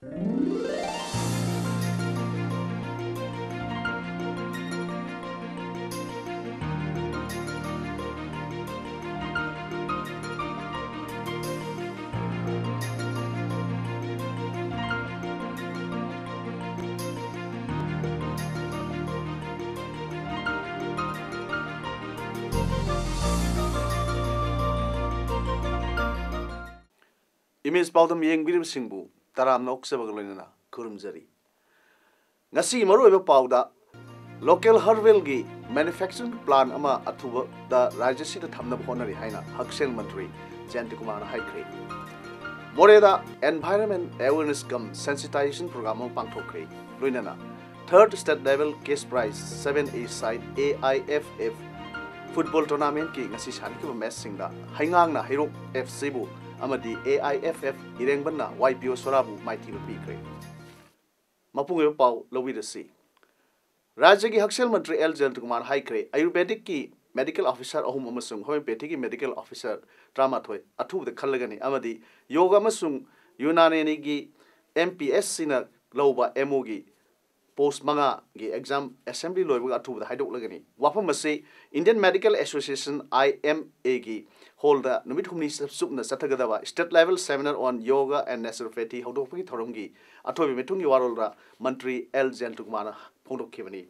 Image paodam yengbirim singbu taram noksabagloinana kurumjari. Ngasi maruiba pauda local harvel gi manufacturing plant ama athuba da rajya sida thamna honari haina haksel mantri Janti Kumar haikre. Moreda environment awareness cum sensitization program pangthokre. Loinana third state level case prize 7A side AIFF football tournament ki ngasi sanki match singda haingang na hero FC bu amadi AIFF irengbanna YPO sorabu maiti pikre. Mapunge pau lowidasi. Rajya ki haksel mantri Janti Kumar haikre ayurvedic ki medical officer ahum amasung homeopathic ki medical officer drama thoi athu de khallagani amadi yoga amasung yunani gi MPSC na loba MO gi post manga gi exam assembly loiba athu da haidok lagani wafam ase Indian Medical Association IMA gi hold the numit humni subna sathagadaba state level seminar on yoga and naturopathy hodokpi thoromgi athobi metungi warolra mantri Janti Kumar phongdokhibani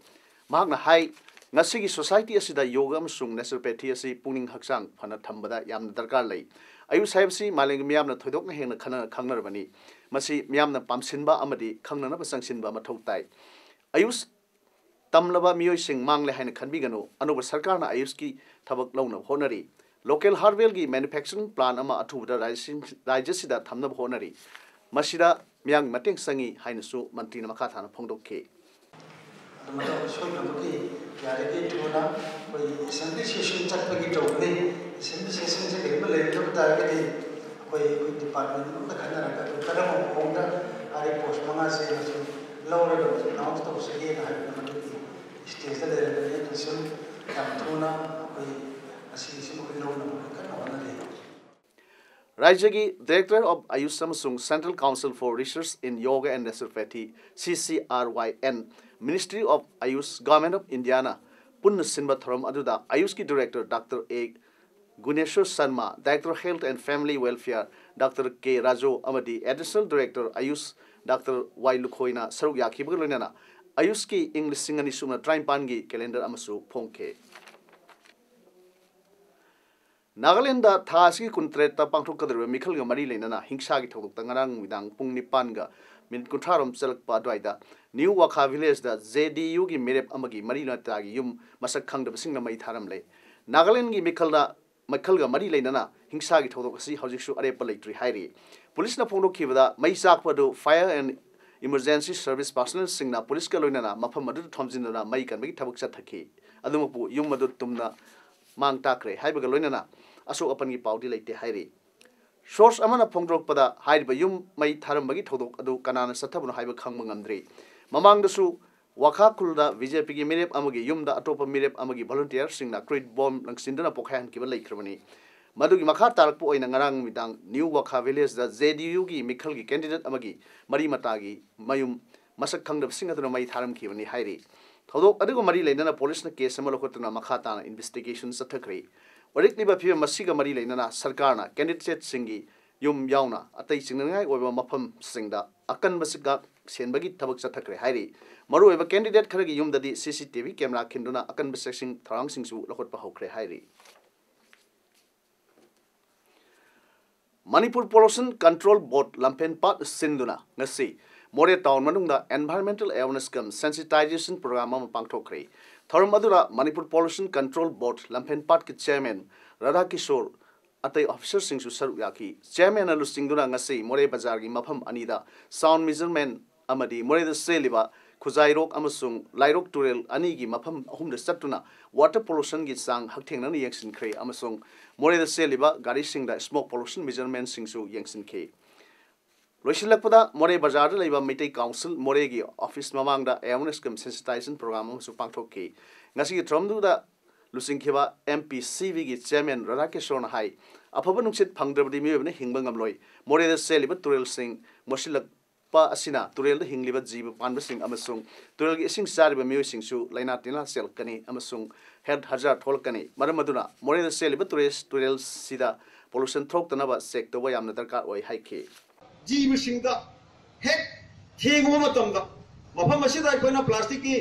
mahakna hai ngasigi society asida yoga amsung naturopathy asi puning haksang phana thambada yamna darkar lei ayu saibsi maling miyamna thoidokna hengna khana khangnarbani masi miyamna pamsinba amadi khangnana basangsinba mathau tai ayus tamlaba miyoi sing mangle haina khanbigano anuba sarkarna ayuski thabak launa honari local harvel gi manufacturing plant ama athuda rajya sida thamna honari masida miyang mateng sangi haina su mantrina makha thana phongdokhe यारे tuna कोई assembly session चक्कर की टोकरी assembly session से कहीं पर लेने को बता के दी कोई department में तो खाना रखा तो कदम होंगे आरे post मंगा से लोअर लेवल नाउ तो उसे ये ना है मतलब स्टेज ले रहे हैं तो सुन टूना कोई ऐसी कोई लोग ना करना वाला नहीं Rajagi, Director of Ayush Samsung Central Council for Research in Yoga and Naturopathy, CCRYN, Ministry of Ayush, Government of Indiana, Punna Sinba Thoram Aduda, Ayush ki Director Dr. A. Guneshwar Sharma, Director Health and Family Welfare, Dr. K. Rajo Amadi, Additional Director Ayush, Dr. Y. Lukhoina, Saruk Yaki Bagalunana, Ayush ki English Singani Sumna Traimpangi, Calendar Amasu, Pongke. Nagaland da thasi kuntreta pangthok kadru mikhal ga mari leinana hingsa gi thok tangarang midang pung nipan ga min kuntharom chalak pa dwaida new wakha village da JDU gi merep amagi mari na ta gi yum masak khang da sing na mai tharam le Nagaland gi mikhal ga mari leinana hingsa gi thok si hojik su are pa leitri hairi police na phongdo khibada mai sak pa do fire and emergency service personnel sing na police ka loinana mafam adu thomjin na mai kan gi thabak cha thaki adumapu yum madu tumna mang takre haibaga loinana asok apan gi paudi leite hairi source amana phongdrok pada haiba yum mai tharambagi thodok adu kanana sathabuna haiba khangma ngamdri mamang dasu wakha kulda BJP gi mirep amagi yum da atopa mirep amagi volunteer singna create bomb langsindana pokhan kiba leikrabani madugi makha tarakpo oina ngarang midang new wakha village da JDU gi mikhal gi candidate amagi mari mata gi mayum masak khangdab singaduna mai tharam kibani hairi thodok adugo mari leinana police na case amalo khotna makha ta investigation sathakri Warik liba phiya masiga mari leinana sarkarna candidate singi yum yauna atai singngai oiba mafam singda akan basiga senbagi thabak chathakre hairi maru oiba candidate kharagi yum dadi CCTV camera khinduna akan basing tharang singsu lokot pa hokre hairi Manipur Pollution Control Board Lampen Pat Sinduna ngasi More town manungda environmental awareness cum sensitization program am pangthokre Thoram adura Manipur Pollution Control Board Lampen Pat ki chairman Radha Kishore atai officer singsu saru yaki chairman alu singduna ngasi More bazar gi mafam anida sound measurement amadi More the seliba Khuzairok amasung Lairok Turel ani gi mafam ahum de satuna water pollution gi sang hakthengna ni yengsin khre amasung More the seliba gari singda smoke pollution measurement singsu yengsin ke Loisilakpada More Bazar Laiba Mitei Council Moregi Office Mamangda Awareness cum Sensitization Program su pangthokki ngasi thromdu da lusingkhiba MPCV gi chairman Radhakishore hai afaba nungsit phangdrabdi miyobne hingba ngamloi More the seliba Turel Singh mosilak pa asina turel da hingliba jiba panbasing amasung turel gi ising sariba miosing su laina tina sel kani amasung head hazard hol kani maramaduna more da seliba turel sida pollution thok tanaba sek to yamna darkar oi haike jiba singda hek thengwa matamda mafam asida aikoina plastic ki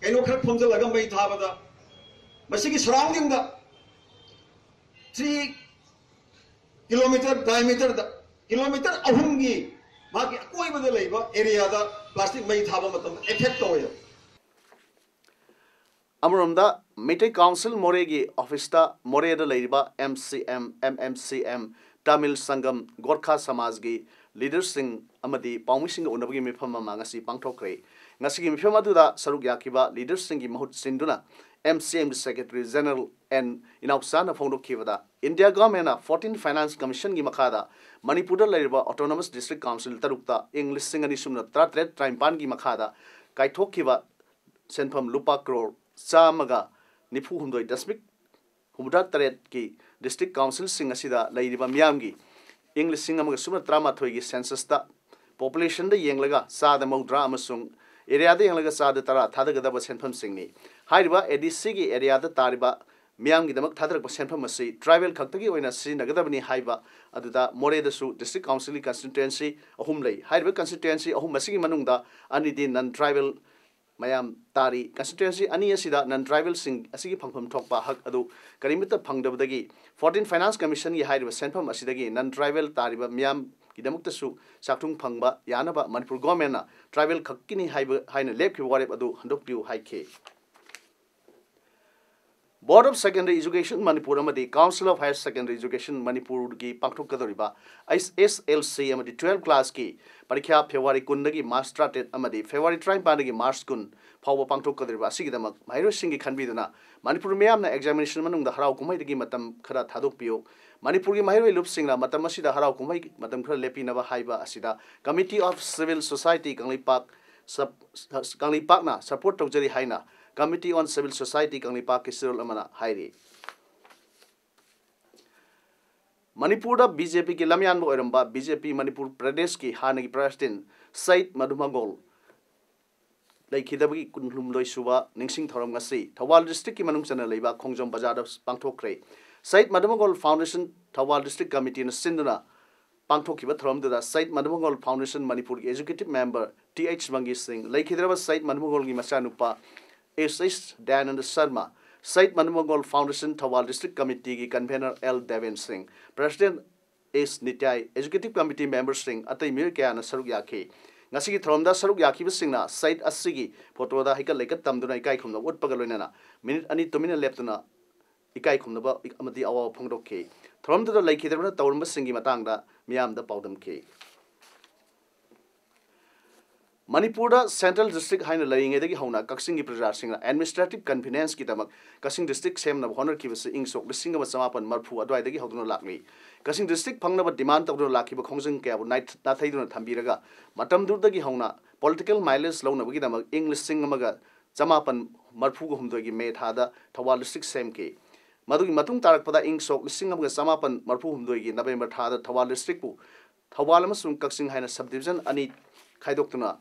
kaino khar phomjalaga mai thabada masigi surrounding da 3 kilometer diameter da kilometer ahumgi magi koi bada leiba area da plastic mai thaba matam effect toya amromda Meitei Council Moregi office ta More da leiba MMCM Tamil Sangam Gorkha Samaj gi leaders sing amadi paumising unabagi mifam mangasi pangthokre ngasi gi mifam aduda saruk yakiba leaders sing gi mahut sinduna MCM Secretary General and inausana fondo kivada India government 14 Finance Commission gi makada Manipur laiba Autonomous District Council tarukta English singani sumna tratret time pan gi makada kaithok kiba senpham lupa crore chamaga nifu humdoi dasmik humda taret ki district council sing asida lairiba miyam gi English sing amaga sumna trama thoi gi census ta population da yenglaga sa da maudra amasung area da yenglaga sa da tara thada gada ba senpham singni hairiba ADC gi area da tariba miyam gi damak thadrak ba senpham asi tribal khaktagi oina si nagadabani haiba aduda more da su district council constituency ahum lei hairiba constituency ahum masigi manungda ani din non tribal mayam tari constituency ani asida non tribal sing asigi phangpham thokpa hak adu karimita phangdabdagi 14 Finance Commission gi hairiba senpham asidagi non tribal tariba miyam gidamakta su sakthung phangba yanaba Manipur government na tribal khakkini haiba haina lepki warep adu handokpiu haike Board of Secondary Education Manipur amadi Council of Higher Secondary Education Manipur gi pangthokadoriba SSLC amadi 12 class ki parikha February 10 dagi March 30 amadi February 31 dagi March 10 phawba pangthokadoriba asigidamak mairo singi khanbiduna Manipur meyamna examination manungda harau kumai dagi matam khara thadokpiyo Manipur gi mairo lup singla matam asida harau kumai matam khara lepinaba haiba asida Committee of Civil Society Kanglipak na support tawjari haina Committee on Civil Society Kanglipak Kisirul Amana Hairi Manipur da BJP ki lamyan bo eramba BJP Manipur Pradesh ki hanagi president Said Madhumagol laikhidabagi kunlum loi suba ningsing thoram ngasi Thawal district ki manung chana leiba Khongjom bazar da pangthokre Said Madhumagol Foundation Thawal district committee na sinduna pangthokiba thoram da Said Madhumagol Foundation Manipur ki executive member TH Mangi Singh laikhidraba Said Madhumagol gi machanupa SS Dayanand Sharma Said Madhumagol Foundation Thawal District Committee ki convener L Deven Singh President S Nityai Executive Committee member Singh atai mir kya na saruk yakhi ngasi ki thromda saruk yakhi singna Said asigi photo da hikal lekat tamduna ikai khumna utpaga loinana minute ani tumina leptuna ikai khumna ba amati awa phongdokhe thromda da laikhidrna tawrma singi matangda miyam da paudam ke Manipur da Central District haina laing edagi hauna Kaksing gi praja singa administrative convenience ki tamak Kaksing District semna honor ki base ingsok lising ma samapan marphu adwai dagi hoduna lakmi Kaksing District phangna ba demand tawduna lakhi ba khongjing kya bu night na thaiduna thambiraga matam dur dagi hauna political mileage lawna bagi tamak English sing amaga samapan marphu go humdoi gi me thada Thawal District sem ke madugi matung tarak pada ingsok lising amaga samapan marphu humdoi gi November thada Thawal District bu Thawal amasung Kaksing haina subdivision ani khaidokuna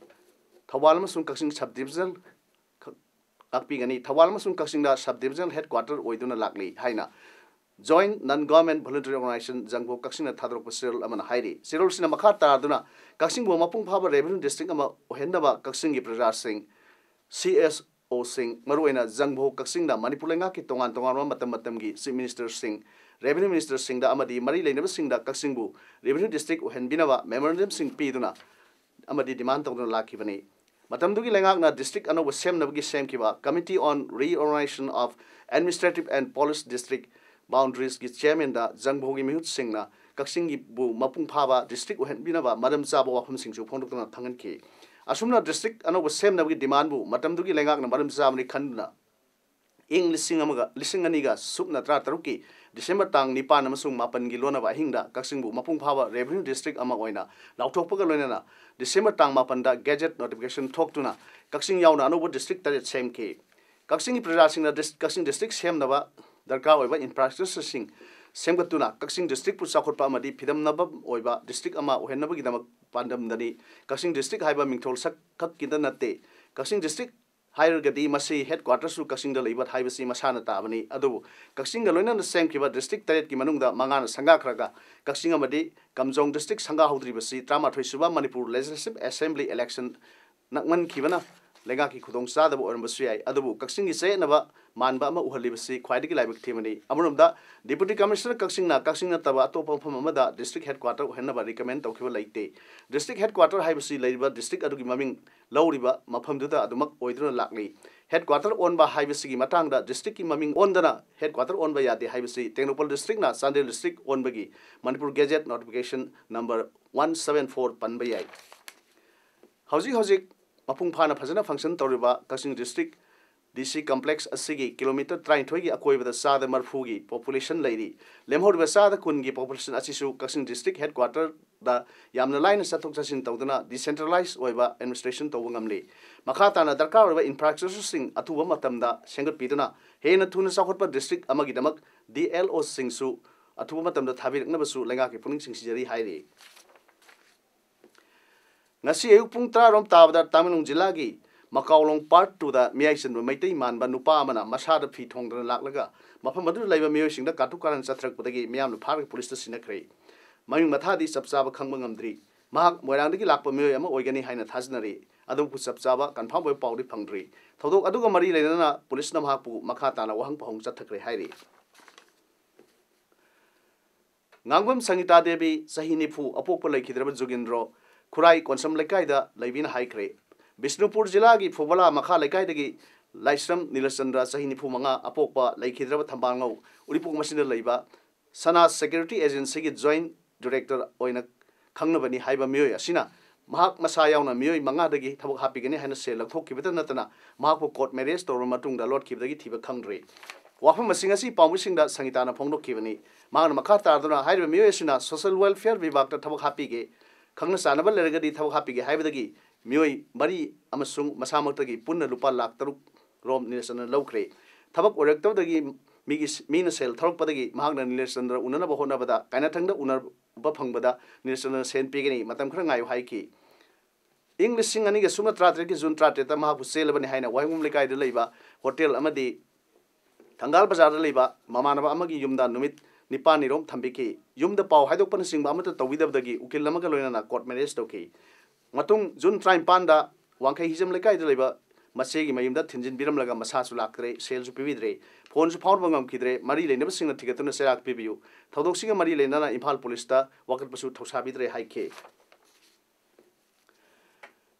Thawal amasung Kaksing subdivision akpigani Thawal amasung Kaksing da subdivisional headquarter oiduna lakli haina joint non-government voluntary organization jangbo Kaksing na thadrok pasirol amana hairi sirol sina makha tarduna Kaksing bo mapung phaba revenue district ama ohendaba Kaksing gi praja sing CSO sing maruena jangbo Kaksing da Manipur lenga ki tongan matam gi chief minister sing revenue minister sing da amadi mari leinaba sing da Kaksing bu revenue district ohenbinaba memorandum sing piduna amadi demand tawduna lakibani Matamdugi Lengakna District Ano was Sem Navagi Sem Kiba Committee on Reorganization of Administrative and Police District Boundaries ki Chairman da Zangbhogi Mihut Singh na Kaksingi bu Mapung Phaba District Uhen Binaba Madam Zaba Wapam Singh Chu Phondokna Thangan ki Asumna District Ano was Sem Navagi demand bu Matamdugi Lengakna Madam Zabani Khanduna English Lisingamiga Supna Trataruki December Tang Nipan Amasung Mapan Gilona Hinda Kaksingbu Mapung Phaba Revenue District Amagoina Lautokpaga Loinana December Tang Mapanda Gadget Notification Talk Tuna Kaksing Yauna Anobu District Taret Same K Kaksing Praja Sing Kaksing District Sem Nava Darka Oiva Infrastructure Sing semgatuna Kaksing district pu sakhotpa amadi phidam nabam oiba district ama ohennabagidamak pandamdani Kaksing district haiba mingthol sak khak kinda natte Kaksing district hairgadi masi headquarters su Kaksing da leibat haibasi masana tabani adu Kaksing ga loina sem kiba district taret ki manungda mangana sanga khraga Kaksing amadi Kamjong district sanga haudri basi 38 suba Manipur legislative assembly election nakman kibana lenga ki khudong sa da bo ormbasu yai adu Kaksing gi se naba manba ama uhali basi khwaidi ki laibak thimani amrumda deputy commissioner Kaksing na taba atopa pham amada district headquarter henna recommend tawkhiba laite district headquarter haibasi leiba district adu gi maming lauriba mafam duda adumak oidruna lakni headquarter on ba haibasi gi matang da district ki maming on dana headquarter on ba yade haibasi Tengnopal district na Sandel district on bagi Manipur gazette notification number 174 panba yai hauji mapung phana phajana function tawriba Kaksing district DC complex asigi kilometer 33 gi akoibada sada marfugi population leiri lemhorba sada kungi population asisu Kaksing district headquarter da yamna line sathok chasin tawduna decentralized oiba administration tawngamli makhata na darkar oiba infrastructure sing athuba matamda sengat piduna hena thuna sakhotpa district amagi damak DLO singsu athuba matamda thabirakna basu lenga ki puning sing sijari hairi ngasi ayuk pung 3 rom tabada Tamenung jilla gi Makaulong part 2 da miyaisin maitai manba nupa amana masada phi thongdana laklaga mafam adu laiba miyoising da katukaran chathrak pudagi miyam pharag police ta sinakhrei mayung mathadi sapchaba khangba ngamdri mahak moirang dagi lakpa miyoy ama oigani haina thajnari adu pu sapchaba confirm boy pawdi phangdri thodok adu ga mari leina police na mahak pu makha tana wahang pahong chathakre hairi ngangwam Sangita Devi sahini phu apokpa laikhidraba Jogindro Kurai konsam lekai da laibin haikre Bisnupur jila gi Phobala makha lekai dagi Laisram Nilasandra sahini phu manga apokpa laikhidraba thambangau uripuk masina leiba Sana Security Agency gi joint director oina khangnabani haiba miyoy asina mahak masa yauna miyoy manga dagi thabak hapigani haina se lakthokibata natana mahak pu court marriage tor matung da lot kibdagi thiba khangre wafam masinga si pawmusing da Sangita na phongdok kibani mangana makha tarduna haiba miyoy asina social welfare vibhag ta thabak hapige khangna sanaba leragadi thabak hapige haibadagi miyoy mari amasung masamakdagi punna lupa lakh taruk rom nilasana lawkre thabak oraktawdagi mina sel tharokpadagi mahakna nilasandra unana ba honabada kaina thangda unar ba phangbada nilasana sen pigani matam khara ngayu haiki English sing ani ga sumna 33 ki June 30 ta mahaku selabani haina waingum lekai da leiba hotel amadi Thangal bazar da leiba mamanaba amagi yumda numit Nipani rom thambiki yumda paw haidokpan singba amata tawidabdagi ukil lamaga loina court marriage toki matung June 35 da wangkai hijam lekai da leiba masegi mayumda thinjin biram laga masa su lakre sale su pividre phone su phone bangam kidre mari leina basingna thigatuna serak pibiu thodok singa mari leina na Imphal police ta wakat pasu thosa bidre haike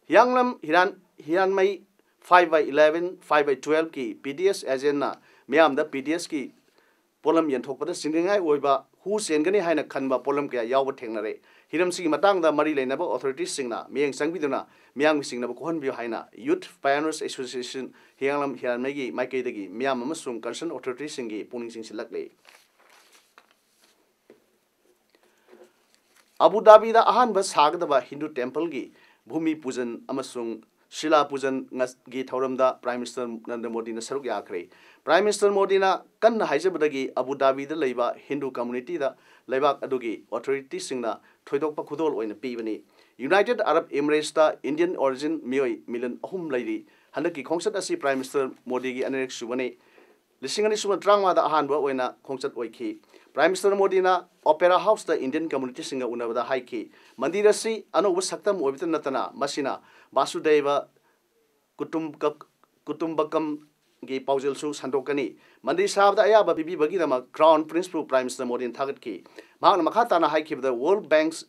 Yanglam Hiranmai 5/11 5/12 ki PDS agent na miyam da PDS ki polam yenthokpada singingai oiba hu sengani haina khanba polam kya yawa thengnare hiramsi matang da mari leinaba authorities singna miyang sangbiduna miyang singna ba kohon bi haina youth pioneers association hianglam hiranmegi maikai dagi miyam amasung concern authorities singi puning sing silakle Abu Dhabi da ahan ba sagdaba Hindu temple gi bhumi pujan amasung Shila Pujan gi thauramda Prime Minister Narendra Modi na saruk yakre Prime Minister Modi na kan haijabadagi Abu Dhabi da leiba Hindu community da leibak adugi authorities singna thoidokpa khudol oina pibani United Arab Emirates da Indian origin mioi million ahum leiri handaki khongsat asi Prime Minister Modi gi anerek subani lisingani suma drangma da ahanba oina khongsat oiki Prime Minister Modi na Opera House da Indian community singa unabada haiki mandira si anoba saktam oibita natana masina Vasudeva Kutumbakam gi paujel su sandokani mandi sabda ayaba bibi bagi dama crown prince Prime Minister Modi thagat ki magna makhata na haiki the World Banks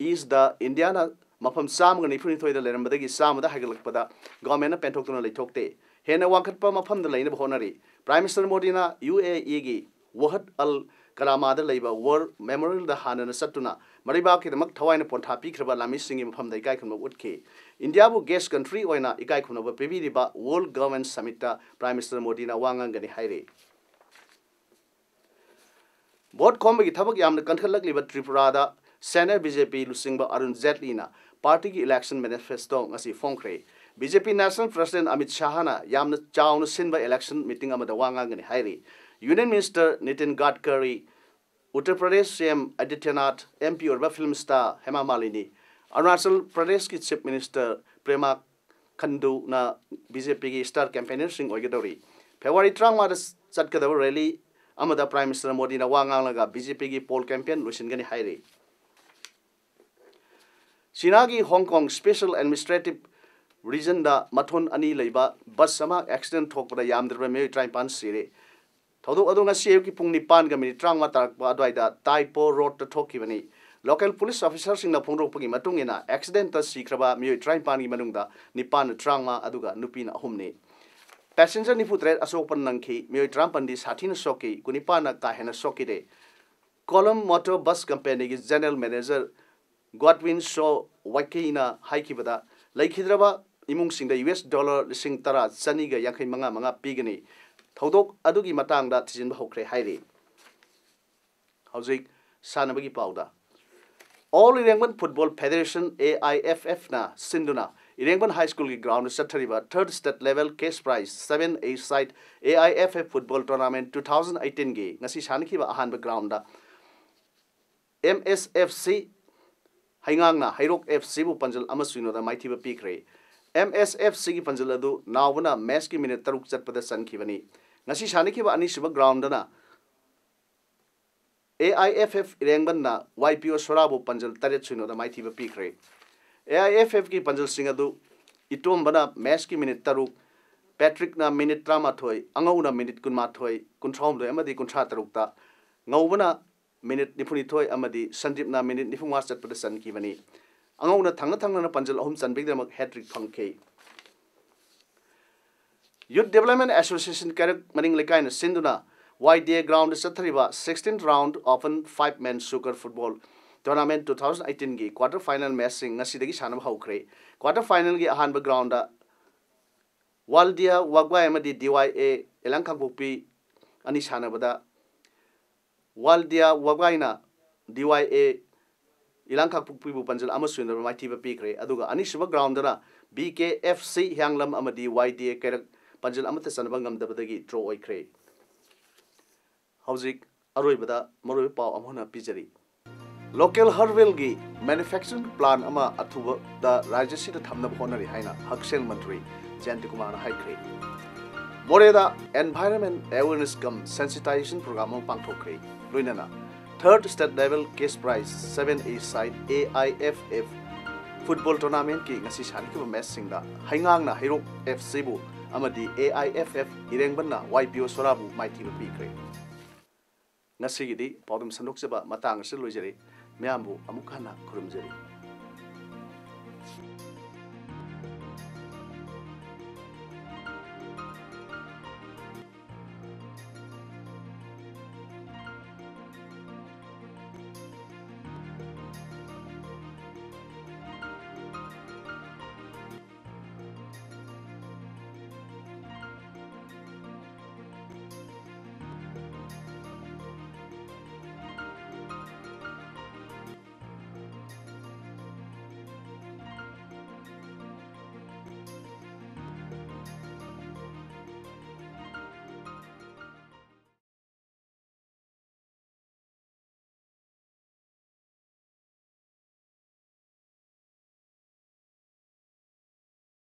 is the Indiana mafam sam ga nifuni thoida lerambadagi sam da hagalakpada government na penthokuna leithokte hena wangkhatpa mafam da leina honari Prime Minister Modi na UAE gi Wahat Al Kalamada leiba War Memorial da hanana satuna mariba ki damak thawaina pontha pikraba lami singi mafam da ikai khunba utki India bu guest country oina ikai khunba pebi riba World Government Summit ta Prime Minister Modi na wangang gani haire Bot khomba gi thabak yamna kanthal liba Tripura da Senior BJP lusingba Arun Jaitley na party ki election manifesto ngasi phongkre BJP National President Amit Shah na yamna chawna sinba election meeting amada wangang gani haire Union Minister Nitin Gadkari Uttar Pradesh CM Adityanath, MP और film star Hema Malini, Arunachal Pradesh की chief minister Prema Khandu ना BJP की star campaigner Singh ओइगदौरी February 30 चटकदब rally अमदा prime minister Modi ना वांगांगलगा BJP की पोल कैंपेन लुसिनगनी हाइरे चीना की हांगकांग स्पेशल एडमिनिस्ट्रेटिव रीजन दा मथोन अनि लेबा बस समा एक्सीडेंट थोकपदा यामद्रबा मे ट्राइपान सिरे थौदोक अदो ngasi की पुंग निपान गा मिनिट 35 तारकपा अद्वाइदा ताइपो रोड ता थोकिबनी लोकल पुलिस ऑफिसर सिंगना फोंदोकपगी मतुंगिना एक्सीडेंट ता सिख्रबा मियोय 35 की मनुंगदा निपान 35 अदुगा नुपिना अहुमने पैसेंजर निफुत्रे अशोकपन नंखी मियोय 53 दी साथीना सोकी कुनिपाना काहेना सोकीदे कोलम मोटर बस कंपनी की general manager Godwin Shaw Waikina Haikibada, like Hidraba, Imungsing the US dollar, Sing Tara, Saniga Yakai Manga Pigani, Todok Adugi Matang that is in Hokre Hairi. Howzik, Sanabagi Powder. All Irangman Football Federation AIFF na Sinduna, Irangman High School ground Satariba, third state level case prize, 7A side AIFF Football Tournament 2018 G, Nasi Shanikiba Ahanba Grounda, MSFC. Haingangna Hairok FC bu panjal amasuino da maithiba pikre MSFC ki panjal adu nawna match ki minute taruk chatpada sankibani ngasi shanikhiba ani suba ground na AIFF irengban na YPO sorabu panjal taret suino da maithiba pikre AIFF ki panjal sing adu itom bana match ki minute taruk Patrick na minute trama thoi angau na minute kunma thoi kunthom do amadi kuntha taruk ta ngaubana minute nipuni thoi amadi Sandeep na minute nifungwa chatpada san kibani angau na thangna na panjal ahum chanbig damak hat-trick phangke Youth Development Association karak maning lekai na sinduna YDA ground sathariba 16th round open 5-man snooker football tournament 2018 gi quarter final match sing ngasidagi sanam haukre quarter final gi ahanba ground da Waldia Wagwai amadi DYA elangkangpokpi ani sanabada Waldia Wagaina DYA Ilanka Pupu Panjal Amasun Matiba Pikre, Aduga Anishaba Groundana, BKFC Yanglam Amadi YDA Kerak Panjal Amatasan Bangam Dabadagi, Tro Oikre. Hauzik Aruibada, Morupa Amona Pizari. Local Harvelgi manufacturing plan Ama Atuba, the Rajasi the Tamna Honari Haina, Haksel Mantri, Jantikumana Haikre. Moreda Environment Awareness Cum Sensitization Program on Pangtokre. Luinana. Third state level case prize 7A side AIFF football tournament ki ngasi shani ki match singda haingang na Hairok FC bu amadi AIFF irengban na YPO sorabu maiti bu pikre ngasi gidi paodam sanok seba matang se loijari myambu amukhana khurumjari